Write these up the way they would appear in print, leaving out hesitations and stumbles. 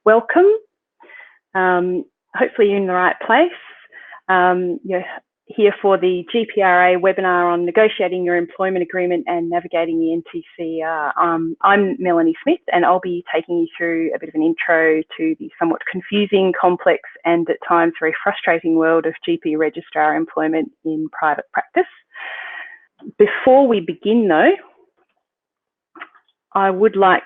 welcome. Hopefully you're in the right place. You're here for the GPRA webinar on negotiating your employment agreement and navigating the NTCER. I'm Melanie Smith, and I'll be taking you through a bit of an intro to the somewhat confusing, complex, and at times very frustrating world of GP registrar employment in private practice. Before we begin though, I would like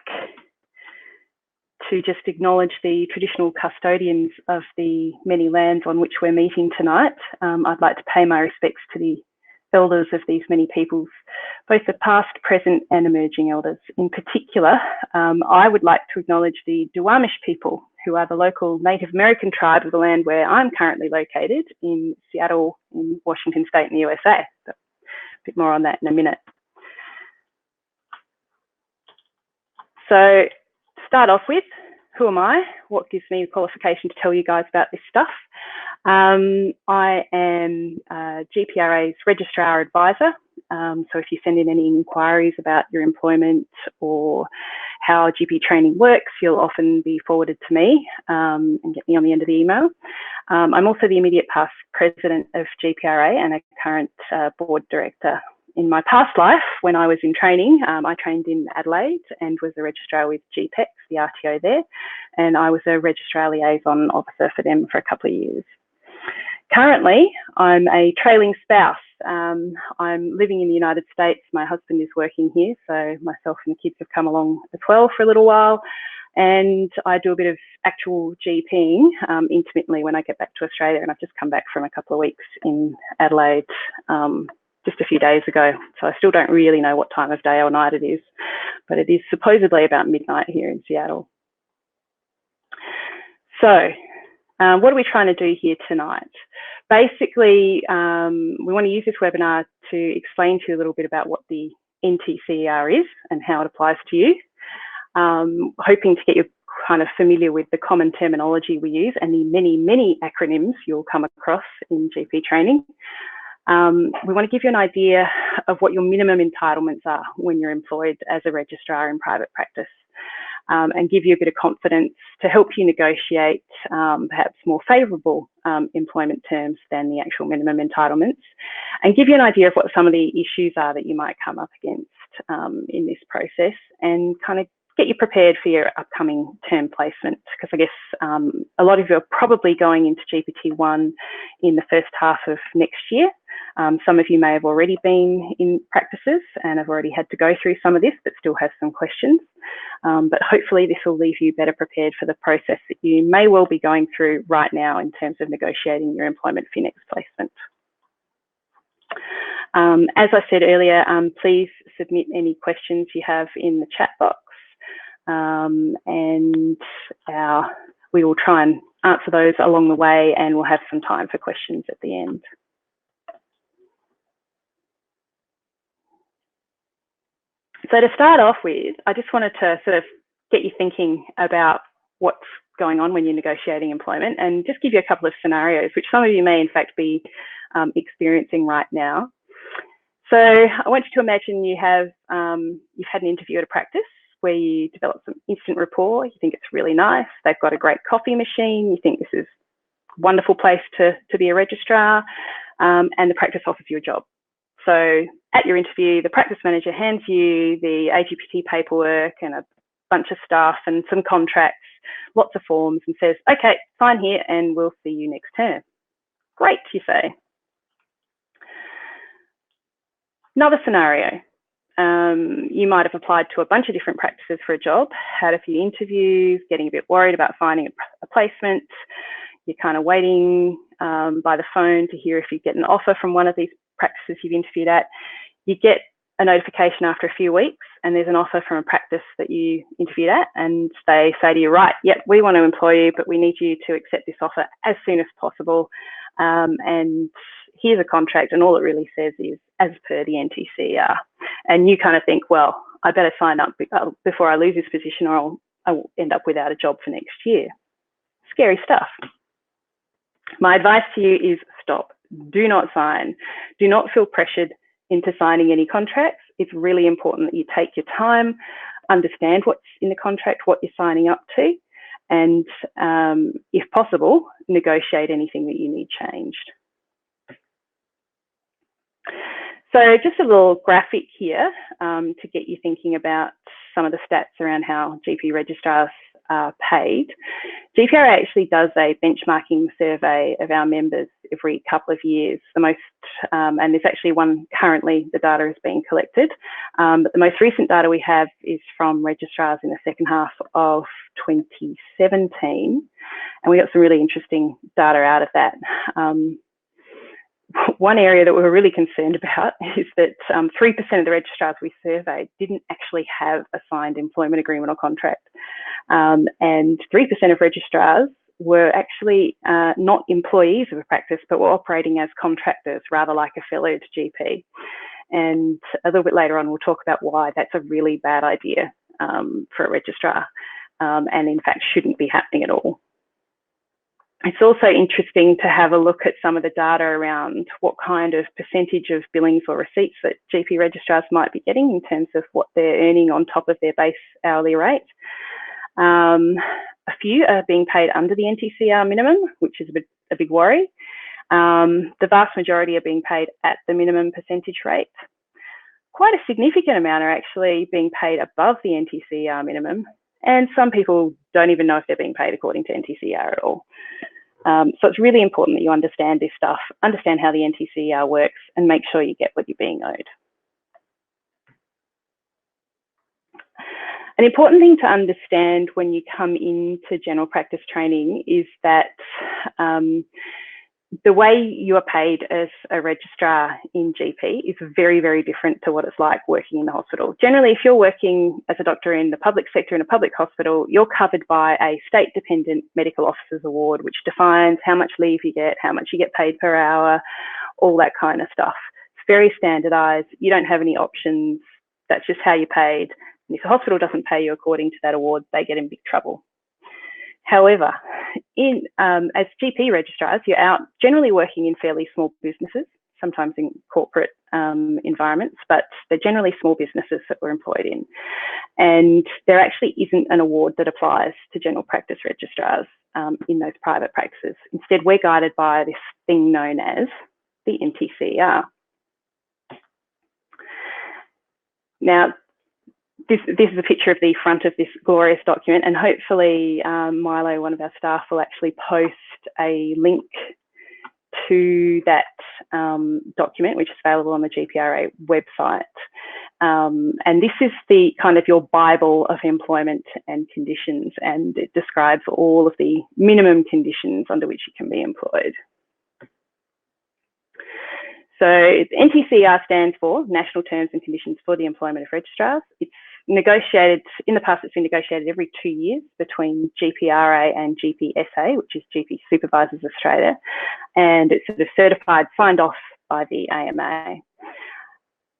to just acknowledge the traditional custodians of the many lands on which we're meeting tonight. I'd like to pay my respects to the elders of these many peoples, both the past, present and emerging elders. In particular, I would like to acknowledge the Duwamish people, who are the local Native American tribe of the land where I'm currently located in Seattle, in Washington State in the USA. So, a bit more on that in a minute. So, start off with, who am I? What gives me the qualification to tell you guys about this stuff? I am GPRA's registrar advisor. So if you send in any inquiries about your employment or how GP training works, you'll often be forwarded to me and get me on the end of the email. I'm also the immediate past president of GPRA and a current board director. In my past life, when I was in training, I trained in Adelaide and was a registrar with GPEX, the RTO there, and I was a registrar liaison officer for them for a couple of years. Currently, I'm a trailing spouse. I'm living in the United States. My husband is working here, so myself and the kids have come along as well for a little while. And I do a bit of actual GPing intermittently when I get back to Australia, and I've just come back from a couple of weeks in Adelaide just a few days ago. So I still don't really know what time of day or night it is, but it is supposedly about midnight here in Seattle. So what are we trying to do here tonight? Basically, we want to use this webinar to explain to you a little bit about what the NTCER is and how it applies to you. Hoping to get you kind of familiar with the common terminology we use and the many, many acronyms you'll come across in GP training. We want to give you an idea of what your minimum entitlements are when you're employed as a registrar in private practice, and give you a bit of confidence to help you negotiate perhaps more favourable employment terms than the actual minimum entitlements, and give you an idea of what some of the issues are that you might come up against in this process, and kind of get you prepared for your upcoming term placement, because I guess a lot of you are probably going into GPT-1 in the first half of next year. Some of you may have already been in practices and have already had to go through some of this, but still have some questions. But hopefully this will leave you better prepared for the process that you may well be going through right now in terms of negotiating your employment for your next placement. As I said earlier, please submit any questions you have in the chat box. And we will try and answer those along the way, and we'll have some time for questions at the end. So to start off with, I just wanted to sort of get you thinking about what's going on when you're negotiating employment, and just give you a couple of scenarios, which some of you may in fact be experiencing right now. So I want you to imagine you've had an interview at a practice where you develop some instant rapport. You think it's really nice. They've got a great coffee machine. You think this is a wonderful place to be a registrar, and the practice offers you a job. So at your interview, the practice manager hands you the AGPT paperwork and a bunch of stuff and some contracts, lots of forms, and says, okay, sign here and we'll see you next term. Great, you say. Another scenario. You might have applied to a bunch of different practices for a job, had a few interviews, getting a bit worried about finding a placement. You're kind of waiting by the phone to hear if you get an offer from one of these practices you've interviewed at. You get a notification after a few weeks, and there's an offer from a practice that you interviewed at, and they say to you, right, yep, we want to employ you, but we need you to accept this offer as soon as possible. And here's a contract, and all it really says is, as per the NTCER. And you kind of think, well, I better sign up before I lose this position, or I will end up without a job for next year. Scary stuff. My advice to you is stop. Do not sign. Do not feel pressured into signing any contracts. It's really important that you take your time, understand what's in the contract, what you're signing up to, and if possible, negotiate anything that you need changed. So just a little graphic here to get you thinking about some of the stats around how GP registrars are paid. GPRA actually does a benchmarking survey of our members every couple of years. The most, and there's actually one currently, the data is being collected, but the most recent data we have is from registrars in the second half of 2017, and we got some really interesting data out of that. One area that we were really concerned about is that 3% of the registrars we surveyed didn't actually have a signed employment agreement or contract. And 3% of registrars were actually not employees of a practice, but were operating as contractors, rather like a fellowed GP. And a little bit later on, we'll talk about why that's a really bad idea for a registrar, and in fact shouldn't be happening at all. It's also interesting to have a look at some of the data around what kind of percentage of billings or receipts that GP registrars might be getting in terms of what they're earning on top of their base hourly rate. A few are being paid under the NTCR minimum, which is a big worry. The vast majority are being paid at the minimum percentage rate. Quite a significant amount are actually being paid above the NTCR minimum, and some people don't even know if they're being paid according to NTCR at all. So it's really important that you understand this stuff, understand how the NTCR works, and make sure you get what you're being owed. An important thing to understand when you come into general practice training is that the way you are paid as a registrar in GP is very, very different to what it's like working in the hospital. Generally, if you're working as a doctor in the public sector in a public hospital, you're covered by a state-dependent medical officers award, which defines how much leave you get, how much you get paid per hour, all that kind of stuff. It's very standardised. You don't have any options. That's just how you're paid. And if the hospital doesn't pay you according to that award, they get in big trouble. However, as GP registrars, you're out generally working in fairly small businesses, sometimes in corporate environments, but they're generally small businesses that we're employed in. And there actually isn't an award that applies to general practice registrars in those private practices. Instead, we're guided by this thing known as the NTCR. Now, this is a picture of the front of this glorious document, and hopefully Milo, one of our staff, will actually post a link to that document, which is available on the GPRA website. And this is the kind of your Bible of employment and conditions, and it describes all of the minimum conditions under which you can be employed. So NTCR stands for National Terms and Conditions for the Employment of Registrars. It's negotiated, in the past it's been negotiated every 2 years between GPRA and GPSA, which is GP Supervisors Australia, and it's sort of certified, signed off by the AMA.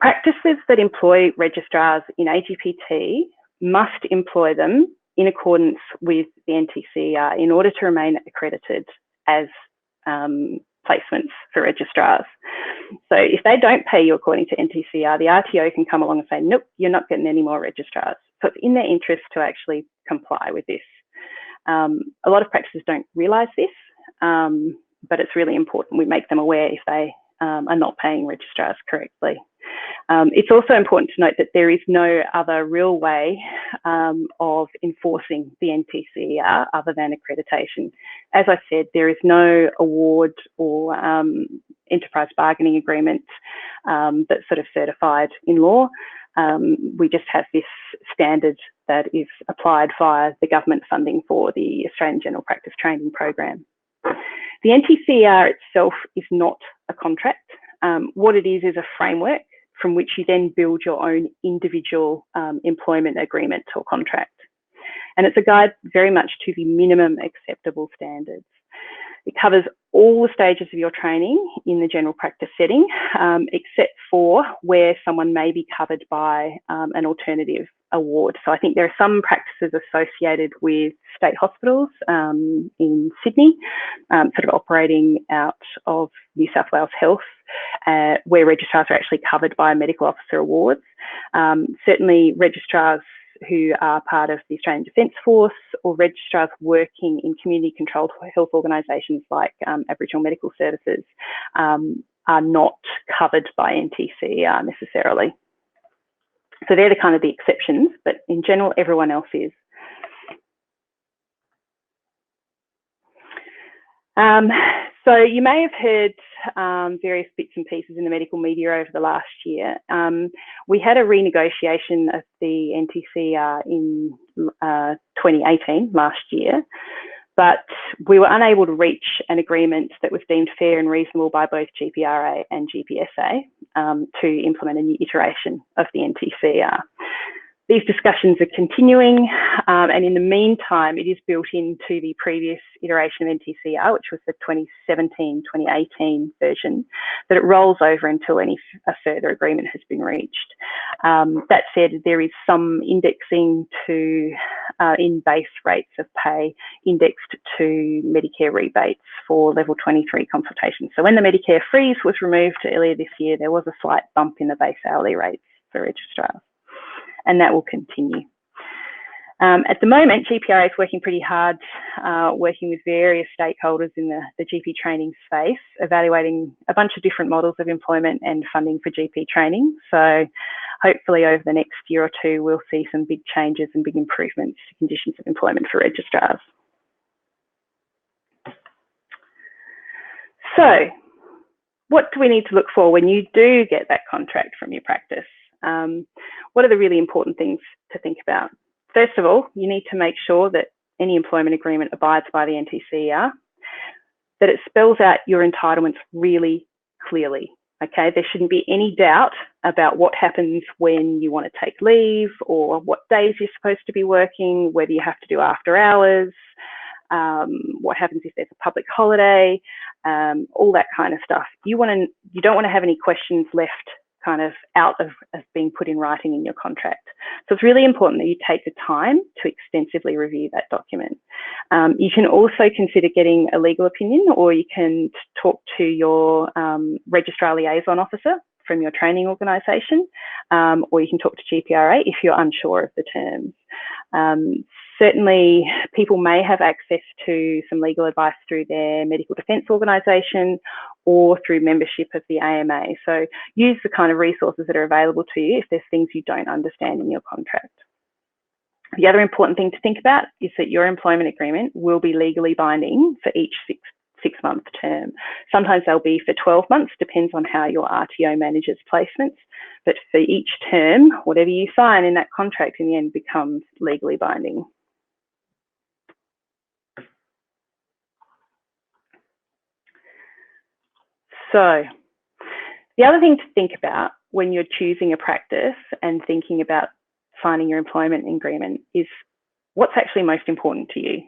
Practices that employ registrars in AGPT must employ them in accordance with the NTCR in order to remain accredited as placements for registrars. So if they don't pay you according to NTCR, the RTO can come along and say, nope, you're not getting any more registrars. So it's in their interest to actually comply with this. A lot of practices don't realise this, but it's really important we make them aware if they are not paying registrars correctly. It's also important to note that there is no other real way of enforcing the NTCR other than accreditation. As I said, there is no award or enterprise bargaining agreement that's sort of certified in law. We just have this standard that is applied via the government funding for the Australian General Practice Training Program. The NTCR itself is not a contract. What it is a framework from which you then build your own individual employment agreement or contract. And it's a guide very much to the minimum acceptable standards. It covers all the stages of your training in the general practice setting, except for where someone may be covered by an alternative award. So I think there are some practices associated with state hospitals in Sydney, sort of operating out of New South Wales Health, where registrars are actually covered by medical officer awards. Certainly registrars who are part of the Australian Defence Force or registrars working in community-controlled health organisations like Aboriginal Medical Services are not covered by NTCER necessarily. So they're the kind of the exceptions, but in general, everyone else is. So you may have heard various bits and pieces in the medical media over the last year. We had a renegotiation of the NTCER in 2018, last year, but we were unable to reach an agreement that was deemed fair and reasonable by both GPRA and GPSA to implement a new iteration of the NTCER. These discussions are continuing, and in the meantime, it is built into the previous iteration of NTCER, which was the 2017-2018 version, that it rolls over until a further agreement has been reached. That said, there is some indexing to in base rates of pay indexed to Medicare rebates for level 23 consultations. So when the Medicare freeze was removed earlier this year, there was a slight bump in the base hourly rates for registrars, and that will continue. At the moment, GPRA is working pretty hard, working with various stakeholders in the GP training space, evaluating a bunch of different models of employment and funding for GP training. So hopefully over the next year or two, we'll see some big changes and big improvements to conditions of employment for registrars. So what do we need to look for when you do get that contract from your practice? What are the really important things to think about? First of all, you need to make sure that any employment agreement abides by the NTCER, that it spells out your entitlements really clearly. Okay, there shouldn't be any doubt about what happens when you want to take leave or what days you're supposed to be working, whether you have to do after hours, what happens if there's a public holiday, all that kind of stuff. You don't want to have any questions left kind of out of being put in writing in your contract. So it's really important that you take the time to extensively review that document. You can also consider getting a legal opinion, or you can talk to your registrar liaison officer from your training organisation, or you can talk to GPRA if you're unsure of the terms. Certainly, people may have access to some legal advice through their medical defence organisation or through membership of the AMA. So use the kind of resources that are available to you if there's things you don't understand in your contract. The other important thing to think about is that your employment agreement will be legally binding for each six-month term. Sometimes they'll be for 12 months, depends on how your RTO manages placements. But for each term, whatever you sign in that contract in the end becomes legally binding. So the other thing to think about when you're choosing a practice and thinking about signing your employment agreement is what's actually most important to you.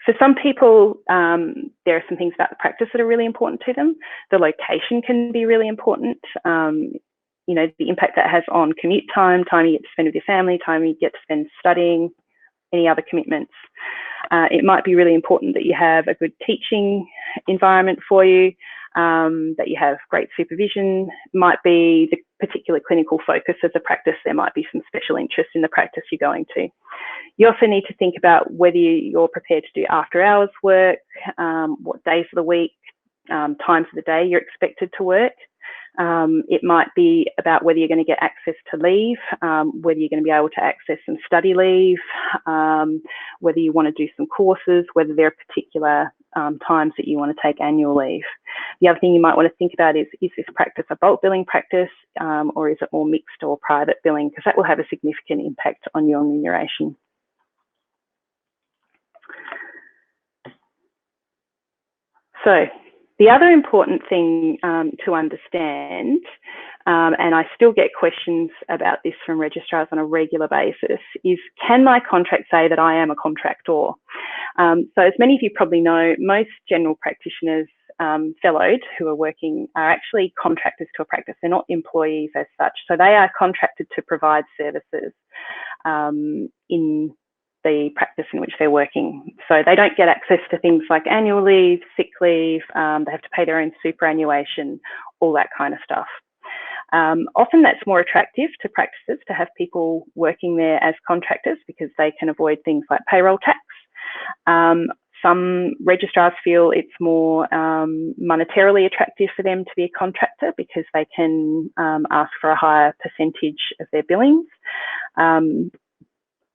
For some people, there are some things about the practice that are really important to them. The location can be really important. You know, the impact that has on commute time, time you get to spend with your family, time you get to spend studying, any other commitments. It might be really important that you have a good teaching environment for you, that you have great supervision. Might be the particular clinical focus of the practice. There might be some special interest in the practice you're going to. You also need to think about whether you're prepared to do after hours work, what days of the week, times of the day you're expected to work. It might be about whether you're going to get access to leave, whether you're going to be able to access some study leave, whether you want to do some courses, whether there are particular times that you want to take annual leave. The other thing you might want to think about is this practice a bulk billing practice, or is it more mixed or private billing? Because that will have a significant impact on your remuneration. So the other important thing to understand, and I still get questions about this from registrars on a regular basis, is can my contract say that I am a contractor? So as many of you probably know, most general practitioners fellowed who are working are actually contractors to a practice. They're not employees as such. So they are contracted to provide services in the practice in which they're working. So they don't get access to things like annual leave, sick leave, they have to pay their own superannuation, all that kind of stuff. Often that's more attractive to practices to have people working there as contractors because they can avoid things like payroll tax. Some registrars feel it's more monetarily attractive for them to be a contractor because they can ask for a higher percentage of their billings.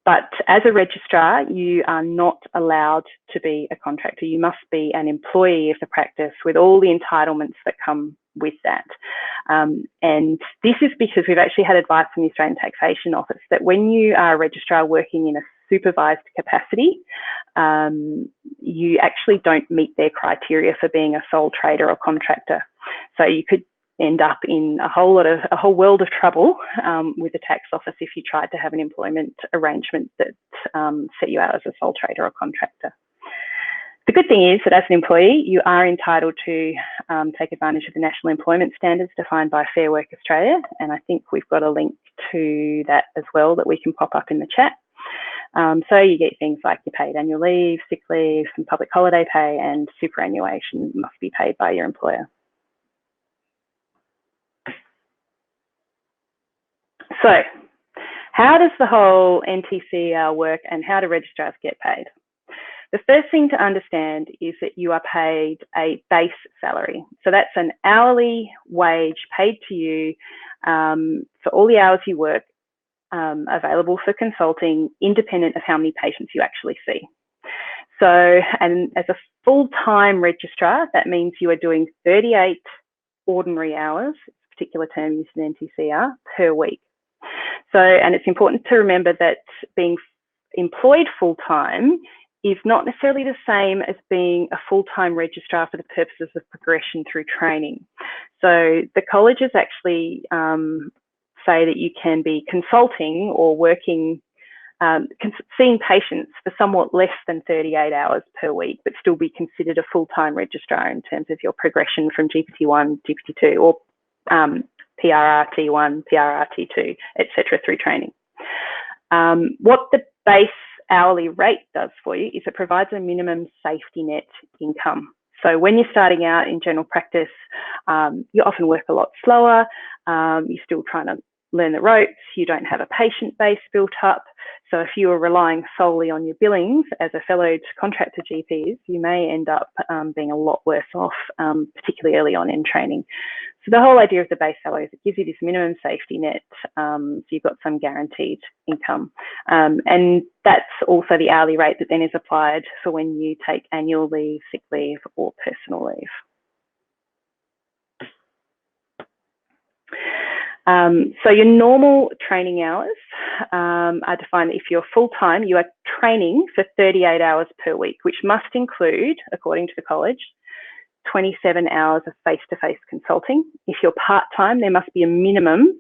But as a registrar, you are not allowed to be a contractor. You must be an employee of the practice with all the entitlements that come with that. And this is because we've actually had advice from the Australian Taxation Office that when you are a registrar working in a supervised capacity, you actually don't meet their criteria for being a sole trader or contractor. So you could end up in a whole world of trouble with the tax office if you tried to have an employment arrangement that set you out as a sole trader or contractor. The good thing is that as an employee, you are entitled to take advantage of the national employment standards defined by Fair Work Australia, and I think we've got a link to that as well that we can pop up in the chat. So you get things like your paid annual leave, sick leave, some public holiday pay, and superannuation must be paid by your employer. So how does the whole NTCER work and how do registrars get paid? The first thing to understand is that you are paid a base salary. So that's an hourly wage paid to you for all the hours you work, available for consulting, independent of how many patients you actually see. So, and as a full-time registrar, that means you are doing 38 ordinary hours, a particular term used in NTCER, per week. So, and it's important to remember that being employed full-time is not necessarily the same as being a full-time registrar for the purposes of progression through training. So the colleges actually say that you can be consulting or working, seeing patients for somewhat less than 38 hours per week, but still be considered a full-time registrar in terms of your progression from GPT1, GPT2, or PRRT1, PRRT2, etc. through training. What the base hourly rate does for you is it provides a minimum safety net income. So when you're starting out in general practice, you often work a lot slower, you're still trying to learn the ropes, you don't have a patient base built up. So if you are relying solely on your billings as a fellow contractor GPs, you may end up being a lot worse off, particularly early on in training. So the whole idea of the base salary is it gives you this minimum safety net, so you've got some guaranteed income. And that's also the hourly rate that then is applied for when you take annual leave, sick leave, or personal leave. So your normal training hours are defined if you're full-time, you are training for 38 hours per week, which must include, according to the college, 27 hours of face-to-face consulting. If you're part-time, there must be a minimum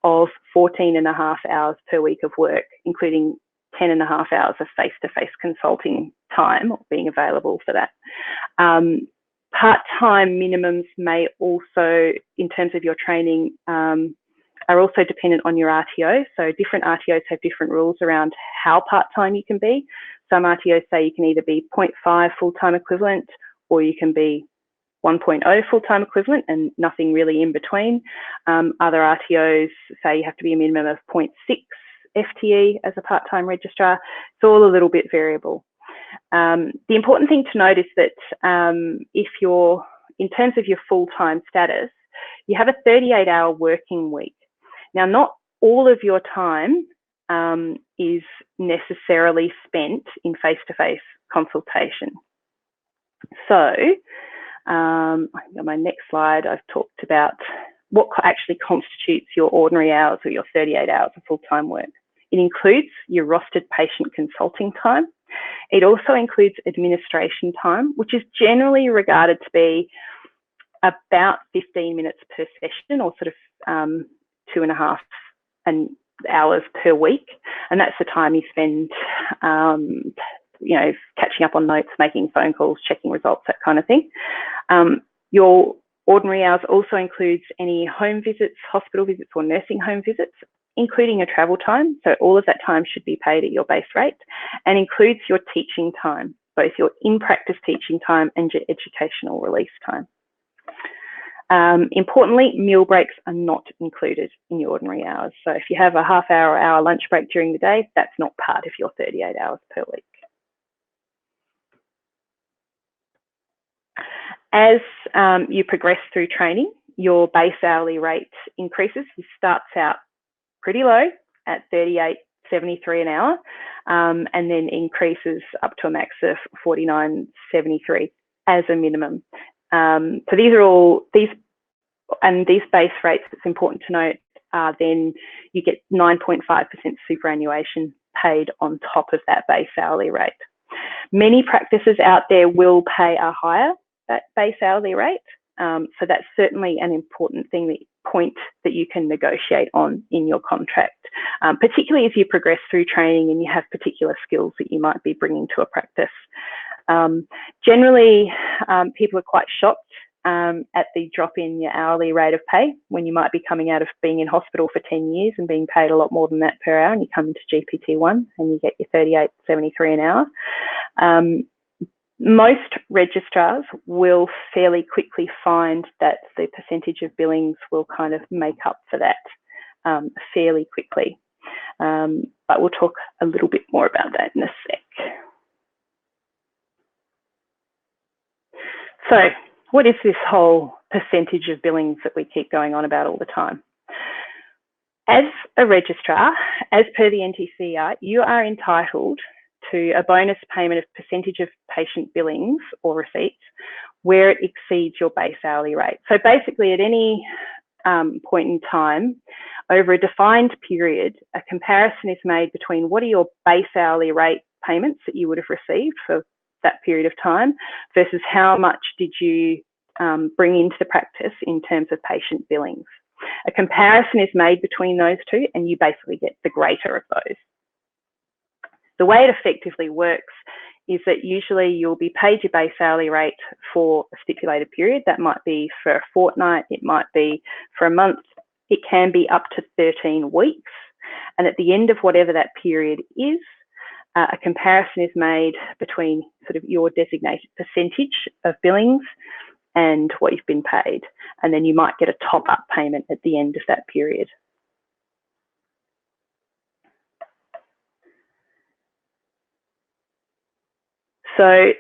of 14.5 hours per week of work, including 10.5 hours of face-to-face consulting time, or being available for that. Part-time minimums may also, in terms of your training, are also dependent on your RTO. So different RTOs have different rules around how part-time you can be. Some RTOs say you can either be 0.5 full-time equivalent or you can be 1.0 full-time equivalent and nothing really in between. Other RTOs say you have to be a minimum of 0.6 FTE as a part-time registrar. It's all a little bit variable. The important thing to note is that if you're, in terms of your full-time status, you have a 38-hour working week. Now, not all of your time is necessarily spent in face-to-face consultation. So, on my next slide, I've talked about what actually constitutes your ordinary hours or your 38 hours of full-time work. It includes your rostered patient consulting time. It also includes administration time, which is generally regarded to be about 15 minutes per session, or sort of 2.5 hours per week. And that's the time you spend, you know, catching up on notes, making phone calls, checking results, that kind of thing. Your ordinary hours also includes any home visits, hospital visits, or nursing home visits, including your travel time. So all of that time should be paid at your base rate, and includes your teaching time, both your in-practice teaching time and your educational release time. Importantly, meal breaks are not included in your ordinary hours. So if you have a half-hour or hour lunch break during the day, that's not part of your 38 hours per week. As you progress through training, your base hourly rate increases. It starts out pretty low at $38.73 an hour, and then increases up to a max of $49.73 as a minimum. So these are all these base rates. It's important to note. Then you get 9.5% superannuation paid on top of that base hourly rate. Many practices out there will pay a higher base hourly rate. So that's certainly an important point that you can negotiate on in your contract, particularly as you progress through training and you have particular skills that you might be bringing to a practice. Generally, people are quite shocked at the drop in your hourly rate of pay when you might be coming out of being in hospital for 10 years and being paid a lot more than that per hour, and you come into GPT-1 and you get your $38.73 an hour. Most registrars will fairly quickly find that the percentage of billings will kind of make up for that fairly quickly. But we'll talk a little bit more about that in a sec. So what is this whole percentage of billings that we keep going on about all the time? As a registrar, as per the NTCER, you are entitled to a bonus payment of percentage of patient billings or receipts where it exceeds your base hourly rate. So basically at any point in time, over a defined period, a comparison is made between what are your base hourly rate payments that you would have received for that period of time versus how much did you bring into the practice in terms of patient billings. A comparison is made between those two and you basically get the greater of those. The way it effectively works is that usually you'll be paid your base hourly rate for a stipulated period. That might be for a fortnight, it might be for a month, it can be up to 13 weeks. And at the end of whatever that period is, a comparison is made between sort of your designated percentage of billings and what you've been paid. And then you might get a top-up payment at the end of that period. So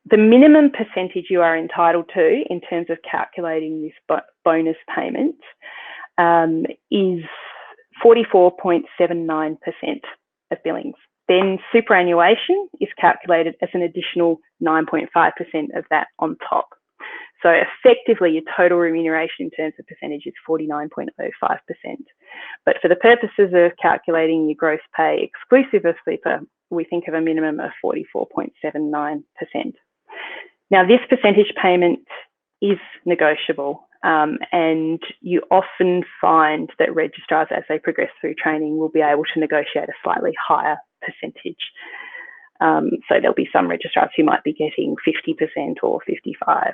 the minimum percentage you are entitled to in terms of calculating this bonus payment is 44.79% of billings. Then superannuation is calculated as an additional 9.5% of that on top. So effectively, your total remuneration in terms of percentage is 49.05%. But for the purposes of calculating your gross pay exclusive of super, we think of a minimum of 44.79%. Now, this percentage payment is negotiable, and you often find that registrars, as they progress through training, will be able to negotiate a slightly higher percentage. So there'll be some registrars who might be getting 50% or 55%.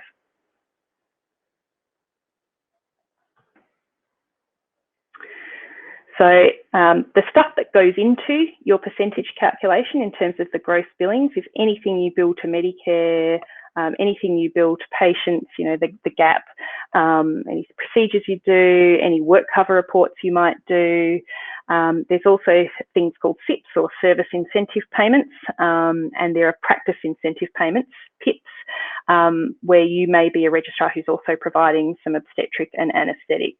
So the stuff that goes into your percentage calculation in terms of the gross billings is anything you bill to Medicare, anything you bill to patients, you know, the gap, any procedures you do, any work cover reports you might do. There's also things called SIPs or service incentive payments, and there are practice incentive payments, PIPs, where you may be a registrar who's also providing some obstetric and anaesthetic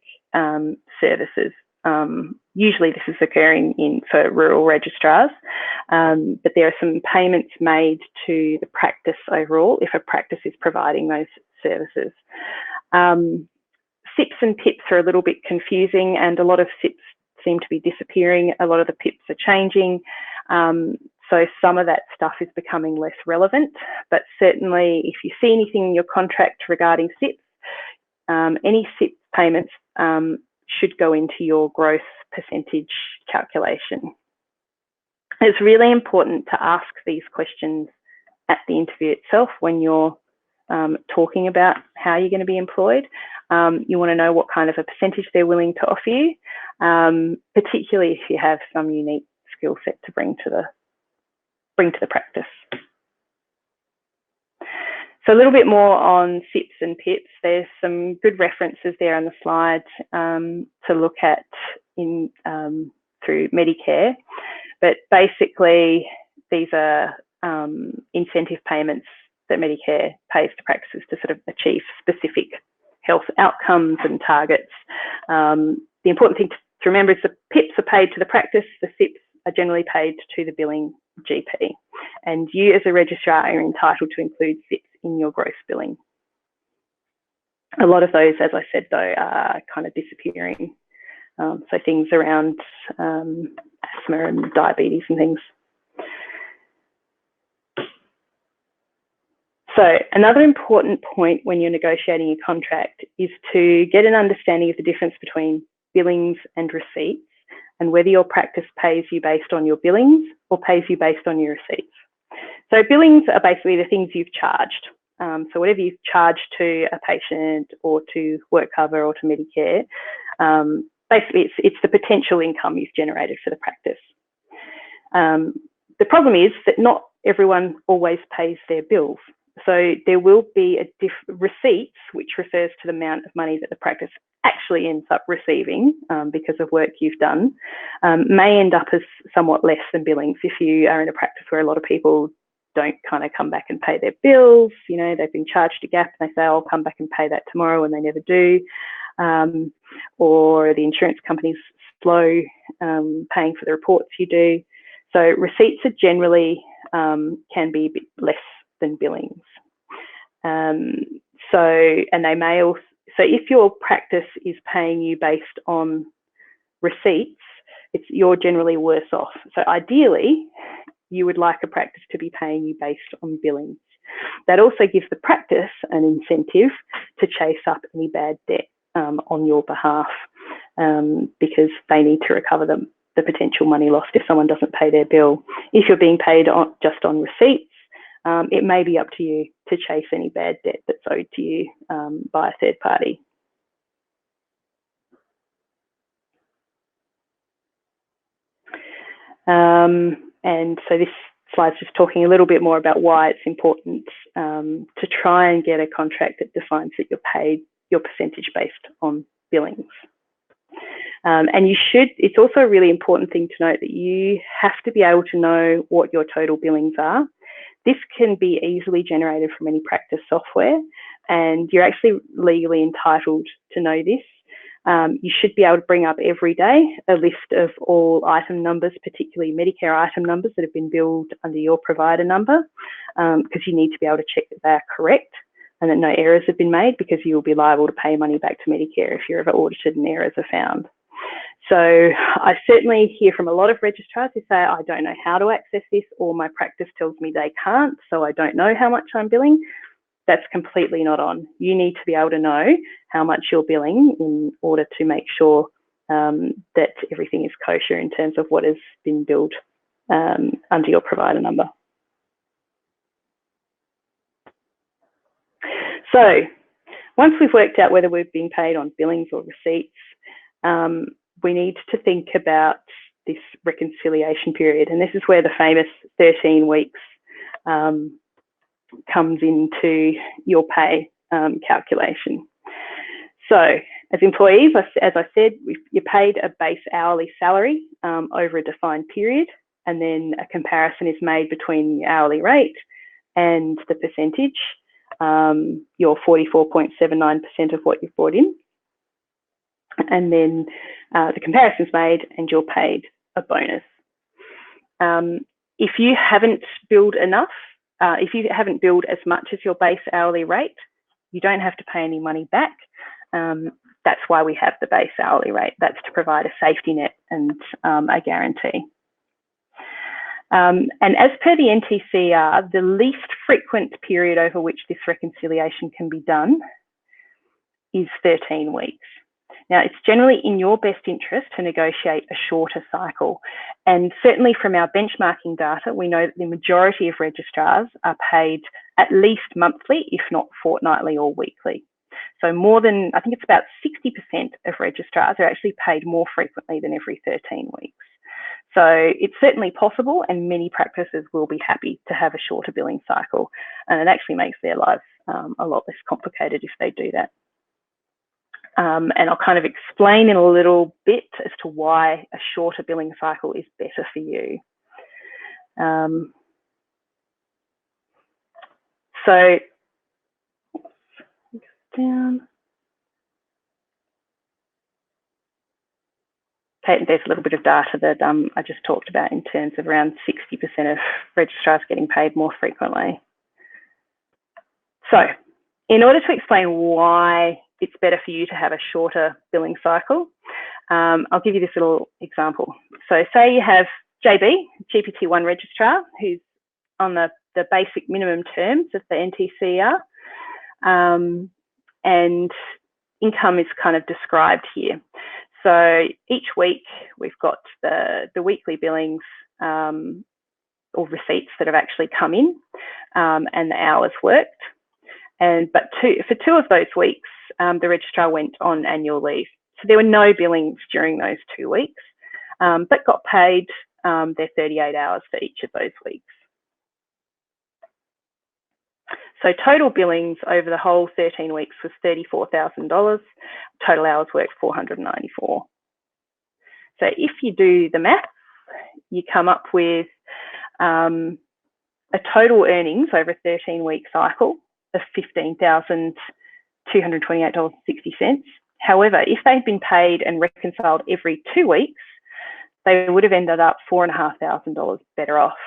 services. Usually this is occurring for rural registrars, but there are some payments made to the practice overall if a practice is providing those services. SIPs and PIPs are a little bit confusing, and a lot of SIPs seem to be disappearing. A lot of the PIPs are changing. So some of that stuff is becoming less relevant, but certainly if you see anything in your contract regarding SIPs, any SIP payments should go into your gross percentage calculation. It's really important to ask these questions at the interview itself when you're talking about how you're going to be employed. You want to know what kind of a percentage they're willing to offer you, particularly if you have some unique skill set to bring to the practice. So a little bit more on SIPs and PIPs. There's some good references there on the slide to look at in through Medicare. But basically, these are incentive payments that Medicare pays to practices to sort of achieve specific health outcomes and targets. The important thing to remember is the PIPs are paid to the practice, the SIPs are generally paid to the billing GP. And you as a registrar are entitled to include SIPs in your gross billing. A lot of those, as I said, though, are kind of disappearing. So things around asthma and diabetes and things. So another important point when you're negotiating a contract is to get an understanding of the difference between billings and receipts, and whether your practice pays you based on your billings or pays you based on your receipts. So billings are basically the things you've charged. So whatever you've charged to a patient or to WorkCover or to Medicare, basically it's the potential income you've generated for the practice. The problem is that not everyone always pays their bills. So there will be receipts, which refers to the amount of money that the practice actually ends up receiving because of work you've done, may end up as somewhat less than billings. If you are in a practice where a lot of people don't kind of come back and pay their bills, you know, they've been charged a gap and they say, I'll come back and pay that tomorrow, and they never do. Or the insurance company's slow paying for the reports you do. So receipts are generally can be a bit less than billings. And they may also, so if your practice is paying you based on receipts, you're generally worse off. So ideally, you would like a practice to be paying you based on billings. That also gives the practice an incentive to chase up any bad debt on your behalf, because they need to recover the potential money lost if someone doesn't pay their bill. If you're being paid just on receipts, it may be up to you to chase any bad debt that's owed to you by a third party. And so this slide's just talking a little bit more about why it's important to try and get a contract that defines that you're paid your percentage based on billings. And it's also a really important thing to note that you have to be able to know what your total billings are. This can be easily generated from any practice software, and you're actually legally entitled to know this. You should be able to bring up every day a list of all item numbers, particularly Medicare item numbers that have been billed under your provider number, because you need to be able to check that they are correct and that no errors have been made, because you will be liable to pay money back to Medicare if you're ever audited and errors are found. So I certainly hear from a lot of registrars who say, I don't know how to access this, or my practice tells me they can't, so I don't know how much I'm billing. That's completely not on. You need to be able to know how much you're billing in order to make sure that everything is kosher in terms of what has been billed under your provider number. So once we've worked out whether we've been paid on billings or receipts, we need to think about this reconciliation period. And this is where the famous 13 weeks comes into your pay calculation. So as employees, as I said, you're paid a base hourly salary over a defined period, and then a comparison is made between the hourly rate and the percentage, your 44.79% of what you've brought in. And then the comparison's made and you're paid a bonus. If you haven't billed enough, if you haven't billed as much as your base hourly rate, you don't have to pay any money back. That's why we have the base hourly rate. That's to provide a safety net and a guarantee. And as per the NTCR, the least frequent period over which this reconciliation can be done is 13 weeks. Now, it's generally in your best interest to negotiate a shorter cycle. And certainly from our benchmarking data, we know that the majority of registrars are paid at least monthly, if not fortnightly or weekly. So more than, I think it's about 60% of registrars are actually paid more frequently than every 13 weeks. So it's certainly possible, and many practices will be happy to have a shorter billing cycle, and it actually makes their lives a lot less complicated if they do that. And I'll kind of explain in a little bit as to why a shorter billing cycle is better for you. So, down. Okay, there's a little bit of data that I just talked about in terms of around 60% of registrars getting paid more frequently. So, in order to explain why it's better for you to have a shorter billing cycle, I'll give you this little example. So say you have JB, GPT-1 registrar, who's on the basic minimum terms of the NTCER, and income is kind of described here. So each week we've got the weekly billings or receipts that have actually come in, and the hours worked. But for two of those weeks, the registrar went on annual leave. So there were no billings during those 2 weeks, but got paid their 38 hours for each of those weeks. So total billings over the whole 13 weeks was $34,000. Total hours worked 494. So if you do the math, you come up with a total earnings over a 13-week cycle of $15,228.60. However, if they'd been paid and reconciled every 2 weeks, they would have ended up $4,500 better off.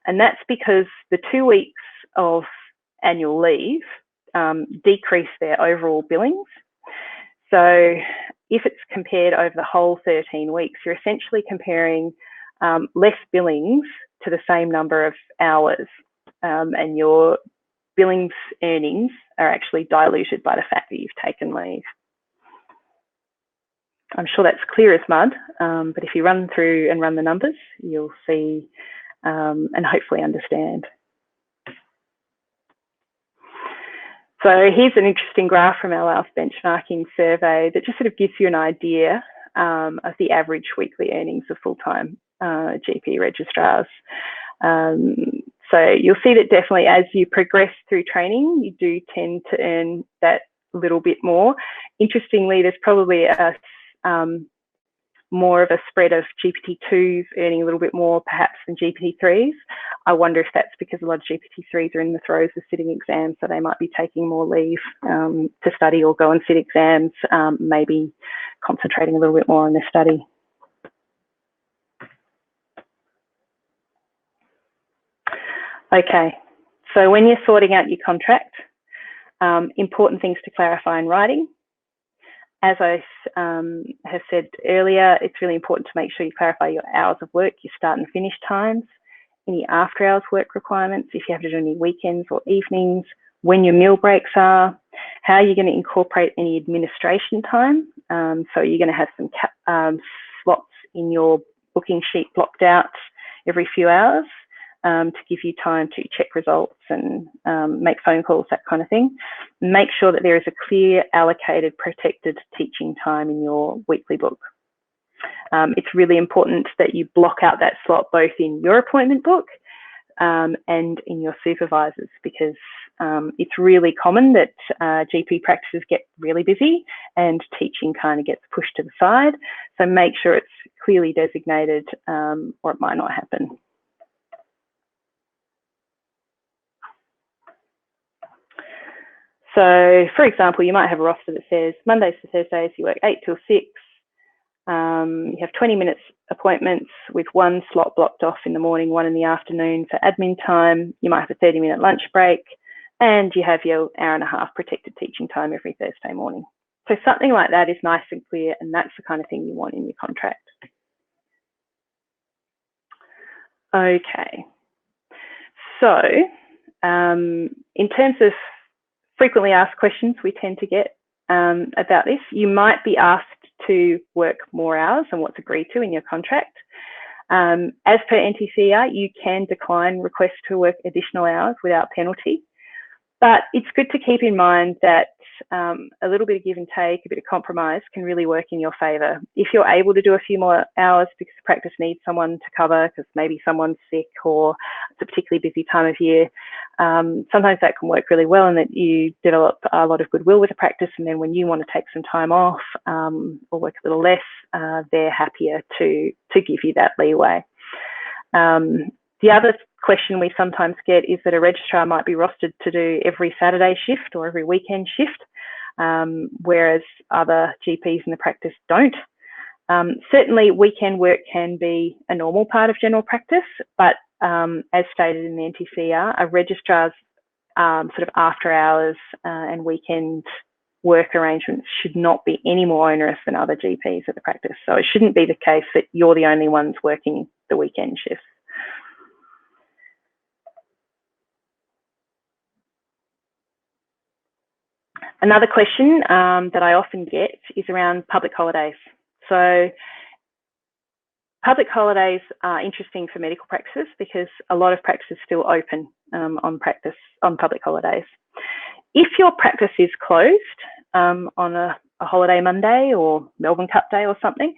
And that's because the 2 weeks of annual leave decrease their overall billings. So if it's compared over the whole 13 weeks, you're essentially comparing less billings to the same number of hours, and your billings earnings are actually diluted by the fact that you've taken leave. I'm sure that's clear as mud, but if you run through and run the numbers, you'll see and hopefully understand. So here's an interesting graph from our last benchmarking survey that just sort of gives you an idea of the average weekly earnings of full-time GP registrars. So you'll see that definitely as you progress through training, you do tend to earn that little bit more. Interestingly, there's probably more of a spread of GPT-2s earning a little bit more perhaps than GPT-3s. I wonder if that's because a lot of GPT-3s are in the throes of sitting exams, so they might be taking more leave to study or go and sit exams, maybe concentrating a little bit more on their study. Okay, so when you're sorting out your contract, important things to clarify in writing. As I have said earlier, it's really important to make sure you clarify your hours of work, your start and finish times, any after hours work requirements, if you have to do any weekends or evenings, when your meal breaks are, how you're going to incorporate any administration time. So you're going to have some slots in your booking sheet blocked out every few hours to give you time to check results and make phone calls, that kind of thing. Make sure that there is a clear, allocated, protected teaching time in your weekly book. It's really important that you block out that slot both in your appointment book and in your supervisors, because it's really common that GP practices get really busy and teaching kind of gets pushed to the side. So make sure it's clearly designated or it might not happen. So, for example, you might have a roster that says Mondays to Thursdays you work 8 till 6. You have 20 minutes appointments with one slot blocked off in the morning, one in the afternoon for admin time. You might have a 30-minute lunch break, and you have your hour-and-a-half protected teaching time every Thursday morning. So something like that is nice and clear, and that's the kind of thing you want in your contract. Okay. So, in terms of frequently asked questions we tend to get about this, you might be asked to work more hours than what's agreed to in your contract. As per NTCER, you can decline requests to work additional hours without penalty, but it's good to keep in mind that a little bit of give and take, a bit of compromise can really work in your favour. If you're able to do a few more hours because the practice needs someone to cover because maybe someone's sick or it's a particularly busy time of year, sometimes that can work really well and that you develop a lot of goodwill with the practice, and then when you want to take some time off or work a little less, they're happier to give you that leeway. The other question we sometimes get is that a registrar might be rostered to do every Saturday shift or every weekend shift, whereas other GPs in the practice don't. Certainly weekend work can be a normal part of general practice, but as stated in the NTCER, a registrar's sort of after hours and weekend work arrangements should not be any more onerous than other GPs at the practice. So it shouldn't be the case that you're the only ones working the weekend shifts. Another question that I often get is around public holidays. So public holidays are interesting for medical practices because a lot of practices still open on public holidays. If your practice is closed on a holiday Monday or Melbourne Cup Day or something,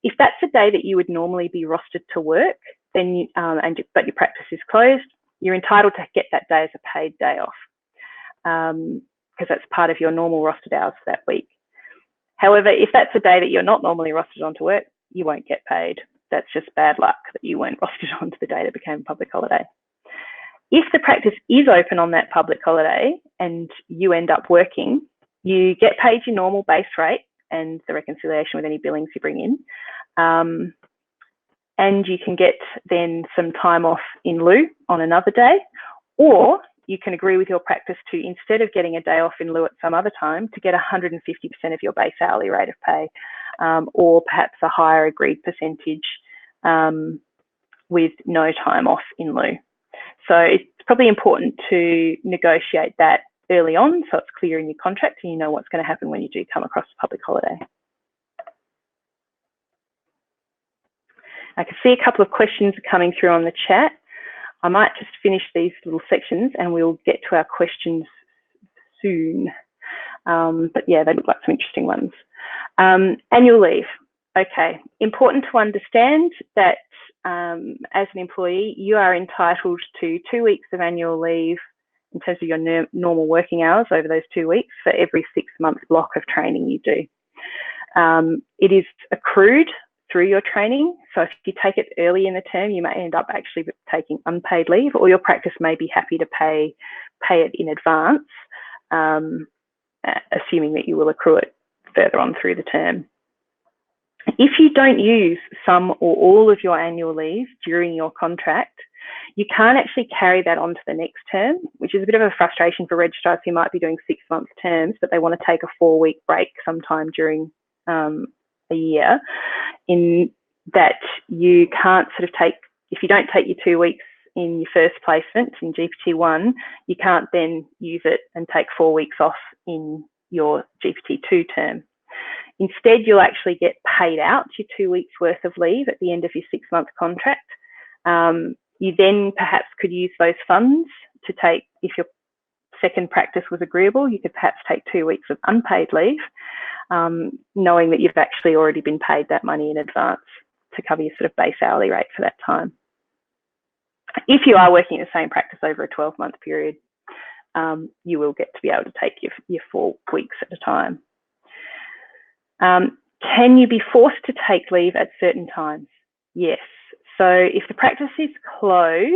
if that's a day that you would normally be rostered to work, then but your practice is closed, you're entitled to get that day as a paid day off. Because that's part of your normal rostered hours for that week. However, if that's a day that you're not normally rostered on to work, you won't get paid. That's just bad luck that you weren't rostered on to the day that became a public holiday. If the practice is open on that public holiday and you end up working, you get paid your normal base rate and the reconciliation with any billings you bring in. And you can get then some time off in lieu on another day, or you can agree with your practice to, instead of getting a day off in lieu at some other time, to get 150% of your base hourly rate of pay, or perhaps a higher agreed percentage with no time off in lieu. So it's probably important to negotiate that early on so it's clear in your contract and you know what's going to happen when you do come across a public holiday. I can see a couple of questions coming through on the chat. I might just finish these little sections and we'll get to our questions soon. But yeah, they look like some interesting ones. Annual leave. Okay, important to understand that as an employee, you are entitled to 2 weeks of annual leave in terms of your normal working hours over those 2 weeks for every 6-month block of training you do. It is accrued through your training. So if you take it early in the term, you may end up actually taking unpaid leave, or your practice may be happy to pay it in advance, assuming that you will accrue it further on through the term. If you don't use some or all of your annual leave during your contract, you can't actually carry that on to the next term, which is a bit of a frustration for registrars who might be doing 6-month terms, but they want to take a 4-week break sometime during a year, in that you can't sort of take, if you don't take your 2 weeks in your first placement in GPT-1, you can't then use it and take 4 weeks off in your GPT-2 term. Instead, you'll actually get paid out your 2 weeks worth of leave at the end of your 6-month contract. You then perhaps could use those funds to take, if your second practice was agreeable, you could perhaps take 2 weeks of unpaid leave, knowing that you've actually already been paid that money in advance to cover your sort of base hourly rate for that time. If you are working in the same practice over a 12-month period, you will get to be able to take your 4 weeks at a time. Can you be forced to take leave at certain times? Yes. So if the practice is closed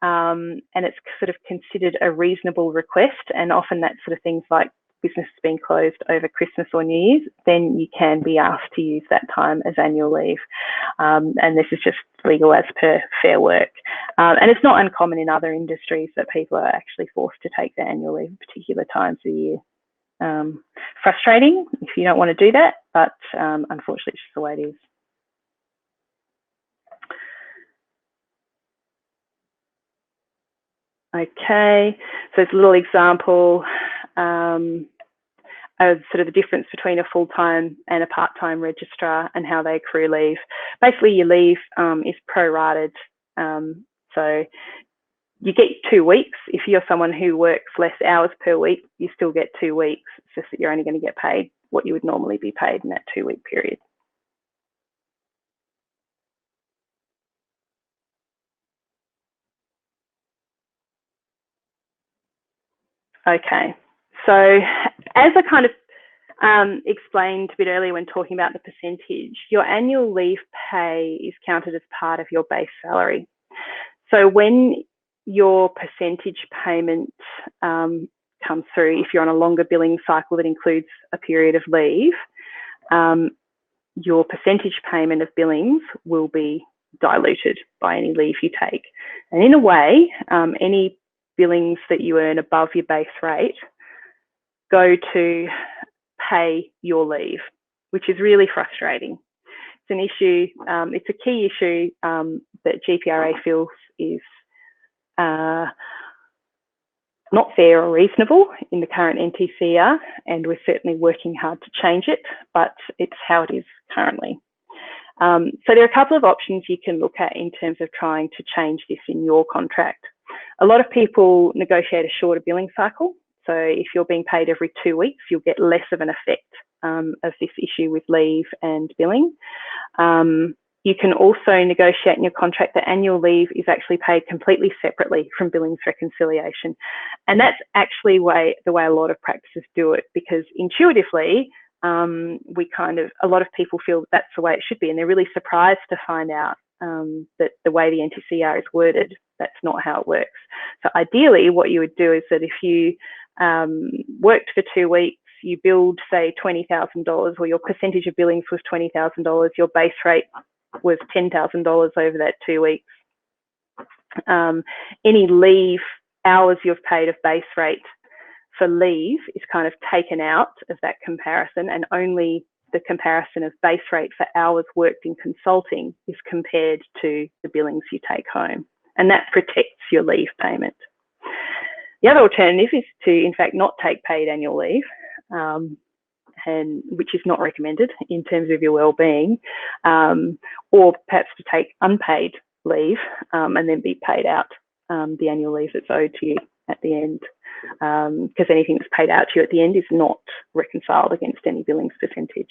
and it's sort of considered a reasonable request, and often that's sort of things like business being closed over Christmas or New Year's, then you can be asked to use that time as annual leave. And this is just legal as per Fair Work. And it's not uncommon in other industries that people are actually forced to take their annual leave at particular times of the year. Frustrating if you don't want to do that, but unfortunately it's just the way it is. Okay, so it's a little example of sort of the difference between a full-time and a part-time registrar and how they accrue leave. Basically, your leave is prorated. So you get 2 weeks. If you're someone who works less hours per week, you still get 2 weeks. It's just that you're only going to get paid what you would normally be paid in that 2-week period. Okay, so as I kind of explained a bit earlier when talking about the percentage, your annual leave pay is counted as part of your base salary. So when your percentage payment comes through, if you're on a longer billing cycle that includes a period of leave, your percentage payment of billings will be diluted by any leave you take. And in a way, any billings that you earn above your base rate go to pay your leave, which is really frustrating. It's an issue, it's a key issue that GPRA feels is not fair or reasonable in the current NTCER, and we're certainly working hard to change it, but it's how it is currently. So there are a couple of options you can look at in terms of trying to change this in your contract. A lot of people negotiate a shorter billing cycle. So if you're being paid every 2 weeks, you'll get less of an effect of this issue with leave and billing. You can also negotiate in your contract that annual leave is actually paid completely separately from billings reconciliation. And that's actually the way a lot of practices do it, because intuitively, a lot of people feel that's the way it should be, and they're really surprised to find out that the way the NTCER is worded, that's not how it works. So ideally, what you would do is that if you worked for 2 weeks, you billed, say, $20,000, or your percentage of billings was $20,000, your base rate was $10,000 over that 2 weeks. Any leave hours you've paid of base rate for leave is kind of taken out of that comparison, and only the comparison of base rate for hours worked in consulting is compared to the billings you take home, and that protects your leave payment. The other alternative is to, in fact, not take paid annual leave, and which is not recommended in terms of your well-being, or perhaps to take unpaid leave and then be paid out the annual leave that's owed to you at the end, because anything that's paid out to you at the end is not reconciled against any billings percentage.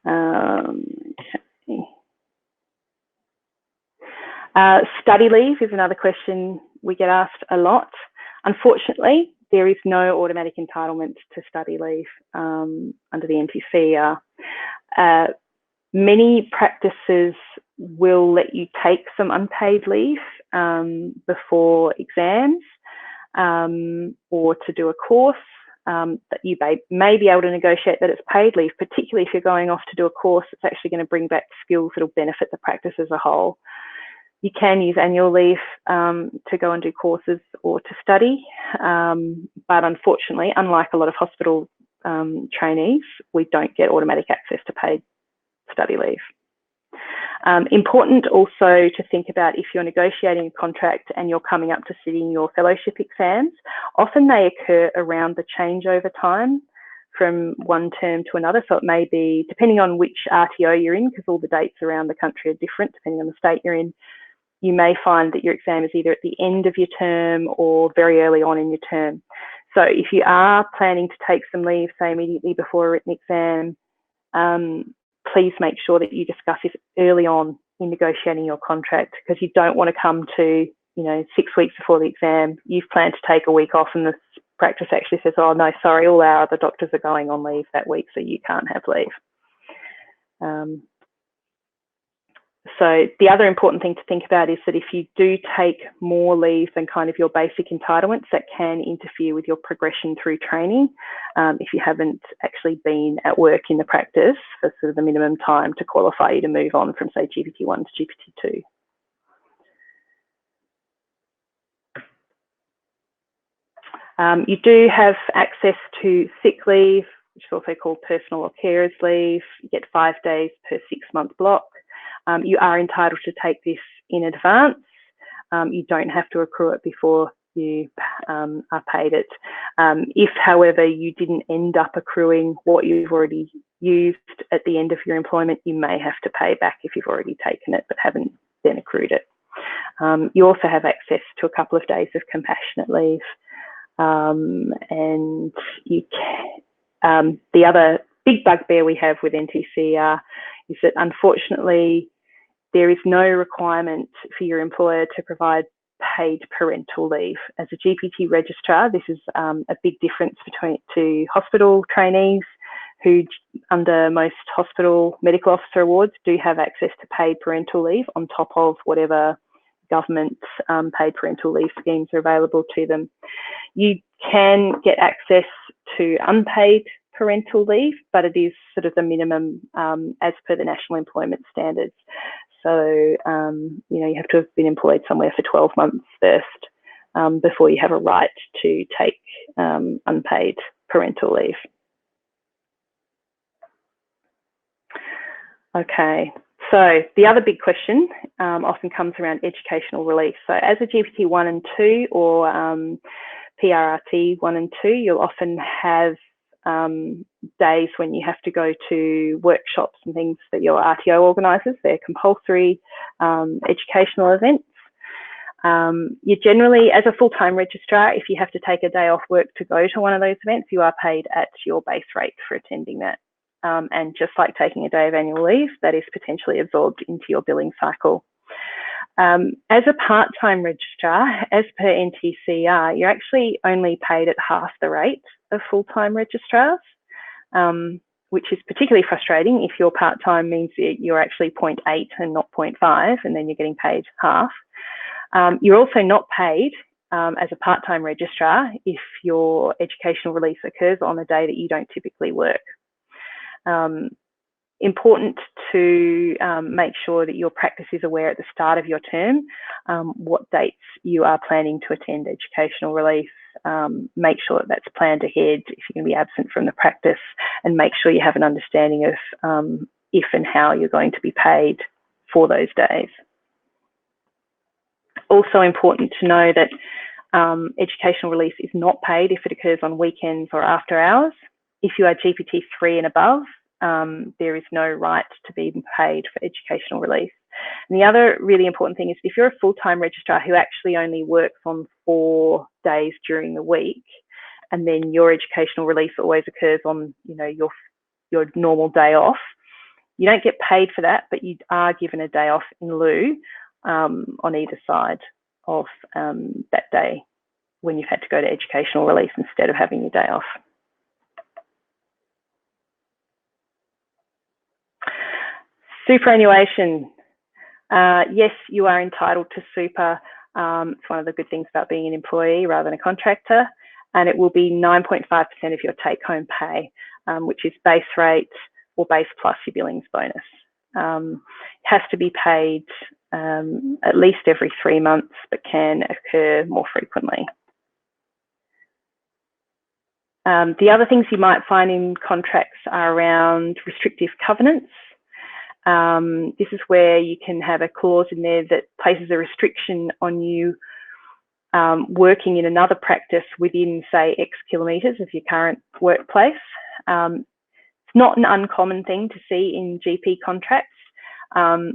Okay. Study leave is another question we get asked a lot. Unfortunately, there is no automatic entitlement to study leave under the NTCER. Many practices will let you take some unpaid leave before exams or to do a course that you may be able to negotiate that it's paid leave, particularly if you're going off to do a course that's actually going to bring back skills that will benefit the practice as a whole. You can use annual leave to go and do courses or to study, but unfortunately, unlike a lot of hospital trainees, we don't get automatic access to paid study leave. Important also to think about if you're negotiating a contract and you're coming up to sitting your fellowship exams, often they occur around the changeover time from one term to another. So it may be, depending on which RTO you're in, because all the dates around the country are different depending on the state you're in, you may find that your exam is either at the end of your term or very early on in your term. So if you are planning to take some leave, say immediately before a written exam, please make sure that you discuss this early on in negotiating your contract, because you don't want to come to, 6 weeks before the exam, you've planned to take a week off and the practice actually says, oh no, sorry, all our other doctors are going on leave that week, so you can't have leave. So the other important thing to think about is that if you do take more leave than kind of your basic entitlements, that can interfere with your progression through training if you haven't actually been at work in the practice for sort of the minimum time to qualify you to move on from, say, GPT1 to GPT2. You do have access to sick leave, which is also called personal or carers leave. You get 5 days per 6-month block. You are entitled to take this in advance. You don't have to accrue it before you are paid it. If, however, you didn't end up accruing what you've already used at the end of your employment, you may have to pay back if you've already taken it but haven't then accrued it. You also have access to a couple of days of compassionate leave. And you can, the other big bugbear we have with NTCER is that unfortunately there is no requirement for your employer to provide paid parental leave. As a GPT registrar, this is a big difference to hospital trainees who, under most hospital medical officer awards, do have access to paid parental leave on top of whatever government paid parental leave schemes are available to them. You can get access to unpaid parental leave, but it is sort of the minimum as per the National Employment Standards. So, you have to have been employed somewhere for 12 months first before you have a right to take unpaid parental leave. Okay, so the other big question often comes around educational relief. So as a GPT 1 and 2 or PRRT 1 and 2, you'll often have days when you have to go to workshops and things that your RTO organises. They're compulsory educational events. You generally, as a full-time registrar, if you have to take a day off work to go to one of those events, you are paid at your base rate for attending that. And just like taking a day of annual leave, that is potentially absorbed into your billing cycle. As a part-time registrar, as per NTCER, you're actually only paid at half the rate of full-time registrars, which is particularly frustrating if your part-time means that you're actually 0.8 and not 0.5, and then you're getting paid half. You're also not paid as a part-time registrar if your educational release occurs on a day that you don't typically work. Important to make sure that your practice is aware at the start of your term what dates you are planning to attend educational release. Make sure that that's planned ahead if you're going to be absent from the practice, and make sure you have an understanding of if and how you're going to be paid for those days. Also important to know that educational release is not paid if it occurs on weekends or after hours. If you are GPT 3 and above, there is no right to be paid for educational release. And the other really important thing is if you're a full-time registrar who actually only works on 4 days during the week, and then your educational release always occurs on your normal day off, you don't get paid for that, but you are given a day off in lieu on either side of that day when you've had to go to educational release instead of having your day off. Superannuation. Yes, you are entitled to super. It's one of the good things about being an employee rather than a contractor, and it will be 9.5% of your take-home pay, which is base rate or base plus your billings bonus. It has to be paid at least every 3 months, but can occur more frequently. The other things you might find in contracts are around restrictive covenants. This is where you can have a clause in there that places a restriction on you working in another practice within, say, X kilometres of your current workplace. It's not an uncommon thing to see in GP contracts.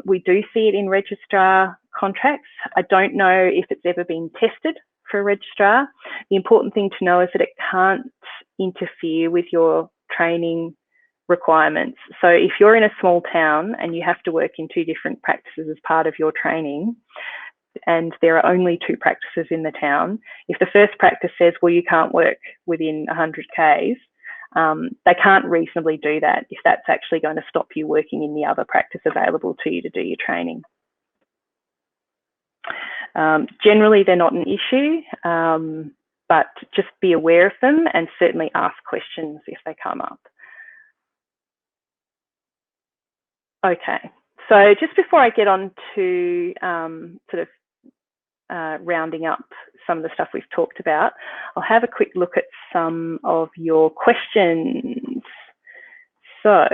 We do see it in registrar contracts. I don't know if it's ever been tested for a registrar. The important thing to know is that it can't interfere with your training requirements. So if you're in a small town and you have to work in 2 different practices as part of your training, and there are only 2 practices in the town, if the first practice says, well, you can't work within 100 Ks, they can't reasonably do that if that's actually going to stop you working in the other practice available to you to do your training. Generally, they're not an issue, but just be aware of them and certainly ask questions if they come up. Okay, so just before I get on to rounding up some of the stuff we've talked about, I'll have a quick look at some of your questions. So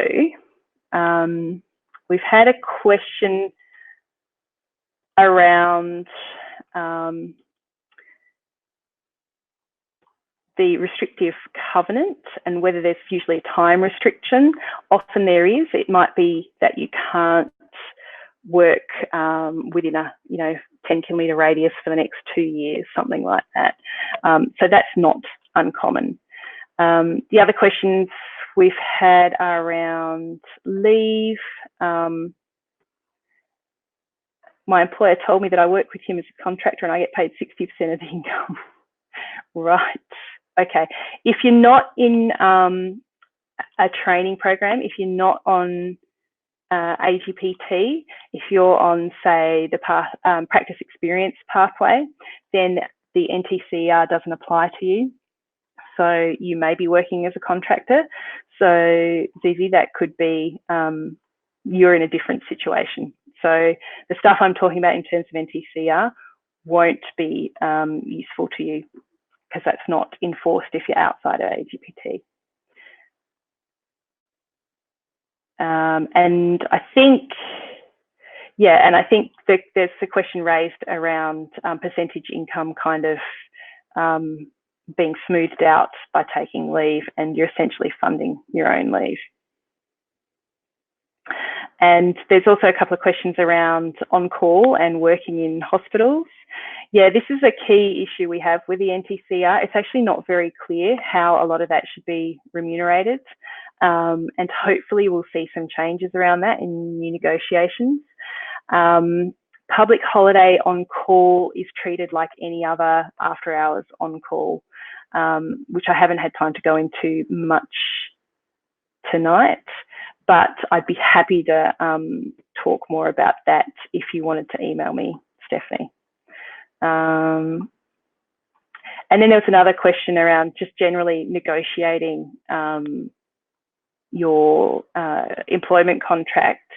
we've had a question around the restrictive covenant and whether there's usually a time restriction. Often there is. It might be that you can't work within a 10-kilometre radius for the next 2 years, something like that. So that's not uncommon. The other questions we've had are around leave. My employer told me that I work with him as a contractor and I get paid 60% of the income. Right. Okay. If you're not in a training program, if you're not on AGPT, if you're on, say, the practice experience pathway, then the NTCER doesn't apply to you. So you may be working as a contractor. So Zizi, that could be you're in a different situation. So the stuff I'm talking about in terms of NTCER won't be useful to you because that's not enforced if you're outside of AGPT. And I think, yeah, and I think there's a question raised around percentage income kind of being smoothed out by taking leave, and you're essentially funding your own leave. And there's also a couple of questions around on-call and working in hospitals. Yeah, this is a key issue we have with the NTCER. It's actually not very clear how a lot of that should be remunerated. And hopefully we'll see some changes around that in new negotiations. Public holiday on-call is treated like any other after-hours on-call, which I haven't had time to go into much tonight, but I'd be happy to talk more about that if you wanted to email me, Stephanie. And then there was another question around just generally negotiating your employment contract.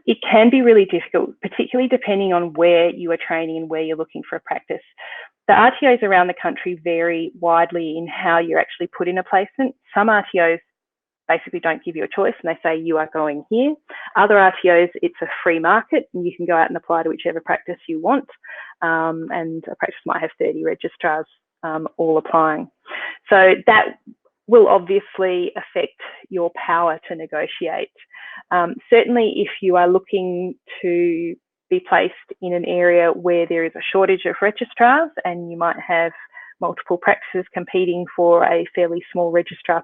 It can be really difficult, particularly depending on where you are training and where you're looking for a practice. The RTOs around the country vary widely in how you're actually put in a placement. Some RTOs basically don't give you a choice and they say you are going here. Other RTOs, it's a free market and you can go out and apply to whichever practice you want. And a practice might have 30 registrars all applying. So that will obviously affect your power to negotiate. Certainly if you are looking to be placed in an area where there is a shortage of registrars and you might have multiple practices competing for a fairly small registrar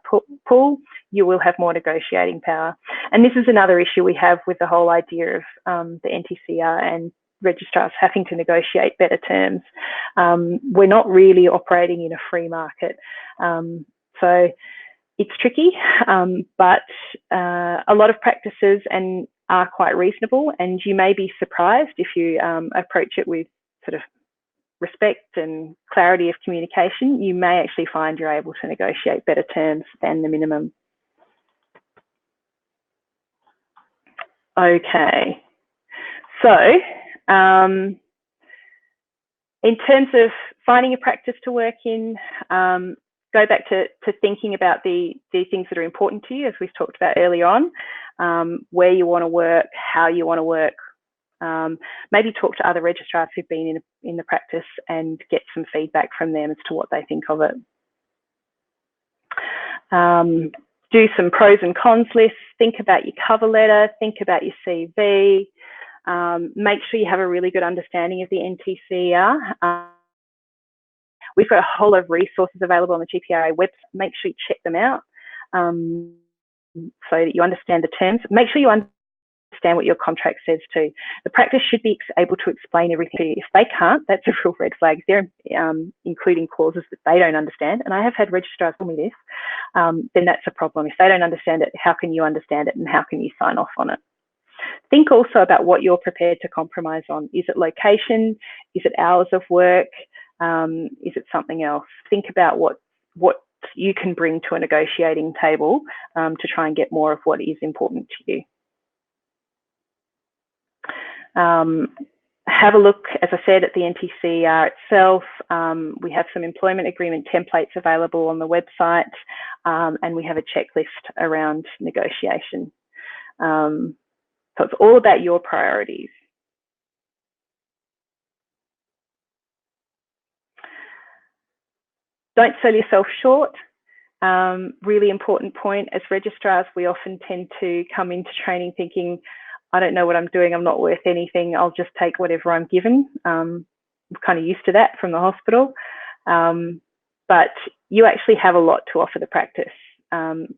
pool, you will have more negotiating power. And this is another issue we have with the whole idea of the NTCER and registrars having to negotiate better terms. We're not really operating in a free market. So it's tricky, but a lot of practices are quite reasonable, and you may be surprised if you approach it with sort of respect and clarity of communication. You may actually find you're able to negotiate better terms than the minimum. Okay, so in terms of finding a practice to work in, go back to thinking about the things that are important to you, as we've talked about earlier on, where you want to work, how you want to work. Maybe talk to other registrars who've been in the practice and get some feedback from them as to what they think of it. Do some pros and cons lists, think about your cover letter, think about your CV, make sure you have a really good understanding of the NTCER. We've got a whole lot of resources available on the GPRA website. Make sure you check them out so that you understand the terms. Make sure you understand what your contract says too. The practice should be able to explain everything to you. If they can't, that's a real red flag. They're including clauses that they don't understand. And I have had registrars tell me this, then that's a problem. If they don't understand it, how can you understand it and how can you sign off on it? Think also about what you're prepared to compromise on. Is it location? Is it hours of work? Is it something else? Think about what you can bring to a negotiating table to try and get more of what is important to you. Have a look, as I said, at the NTCER itself. We have some employment agreement templates available on the website, and we have a checklist around negotiation. So it's all about your priorities. Don't sell yourself short. Really important point. As registrars, we often tend to come into training thinking, I don't know what I'm doing, I'm not worth anything, I'll just take whatever I'm given. I'm kind of used to that from the hospital. But you actually have a lot to offer the practice.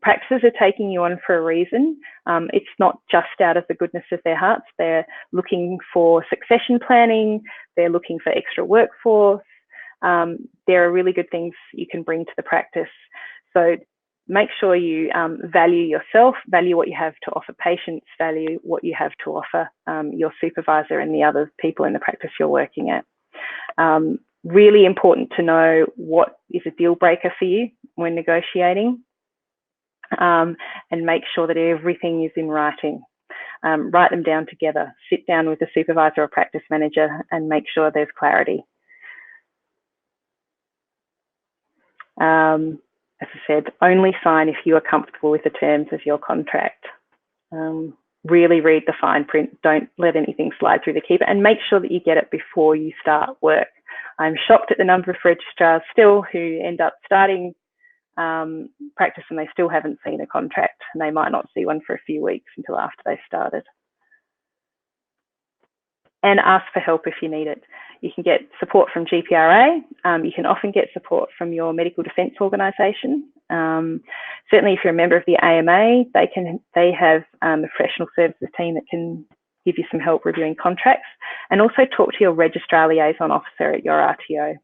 Practices are taking you on for a reason. It's not just out of the goodness of their hearts. They're looking for succession planning. They're looking for extra workforce. There are really good things you can bring to the practice. So make sure you value yourself, value what you have to offer patients, value what you have to offer your supervisor and the other people in the practice you're working at. Really important to know what is a deal breaker for you when negotiating. And make sure that everything is in writing. Write them down together. Sit down with the supervisor or practice manager and make sure there's clarity. As I said, only sign if you are comfortable with the terms of your contract. Really read the fine print. Don't let anything slide through the keeper, and make sure that you get it before you start work. I'm shocked at the number of registrars still who end up starting practice and they still haven't seen a contract, and they might not see one for a few weeks until after they started. And ask for help if you need it. You can get support from GPRA. You can often get support from your medical defence organisation. Certainly if you're a member of the AMA, they have a professional services team that can give you some help reviewing contracts, and also talk to your registrar liaison officer at your RTO.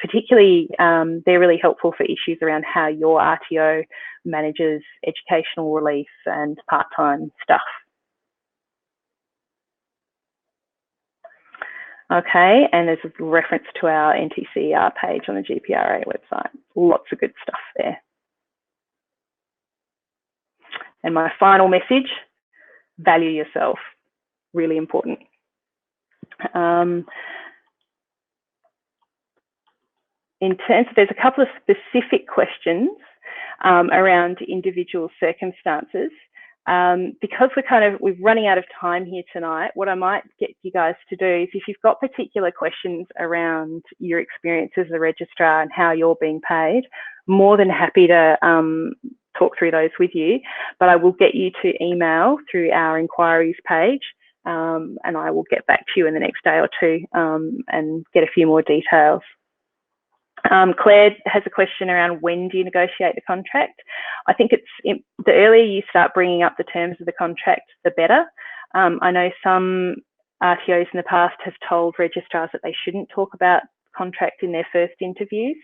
Particularly, they're really helpful for issues around how your RTO manages educational relief and part-time stuff. Okay, and there's a reference to our NTCER page on the GPRA website. Lots of good stuff there. And my final message, value yourself. Really important. In terms of, there's a couple of specific questions around individual circumstances. Because we're running out of time here tonight, what I might get you guys to do is, if you've got particular questions around your experience as a registrar and how you're being paid, more than happy to talk through those with you. But I will get you to email through our inquiries page, and I will get back to you in the next day or two and get a few more details. Claire has a question around, when do you negotiate the contract? I think the earlier you start bringing up the terms of the contract, the better. I know some RTOs in the past have told registrars that they shouldn't talk about contract in their first interviews.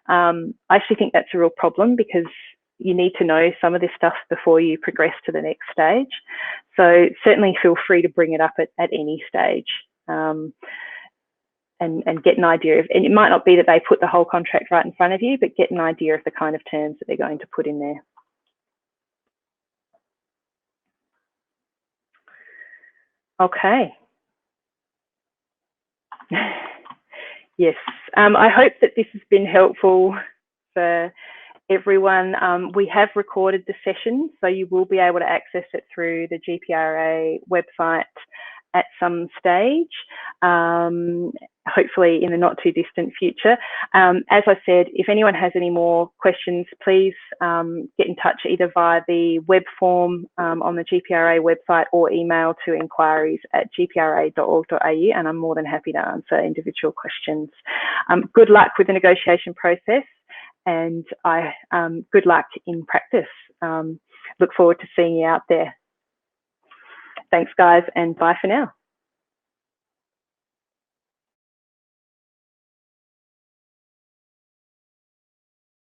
I actually think that's a real problem, because you need to know some of this stuff before you progress to the next stage. So certainly feel free to bring it up at any stage. And get an idea of, and it might not be that they put the whole contract right in front of you, but get an idea of the kind of terms that they're going to put in there. Okay. Yes, I hope that this has been helpful for everyone. We have recorded the session, so you will be able to access it through the GPRA website at some stage, hopefully in the not too distant future. As I said, if anyone has any more questions, please get in touch either via the web form on the GPRA website, or email to inquiries@gpra.org.au, and I'm more than happy to answer individual questions. Good luck with the negotiation process, and good luck in practice. Look forward to seeing you out there. Thanks, guys, and bye for now.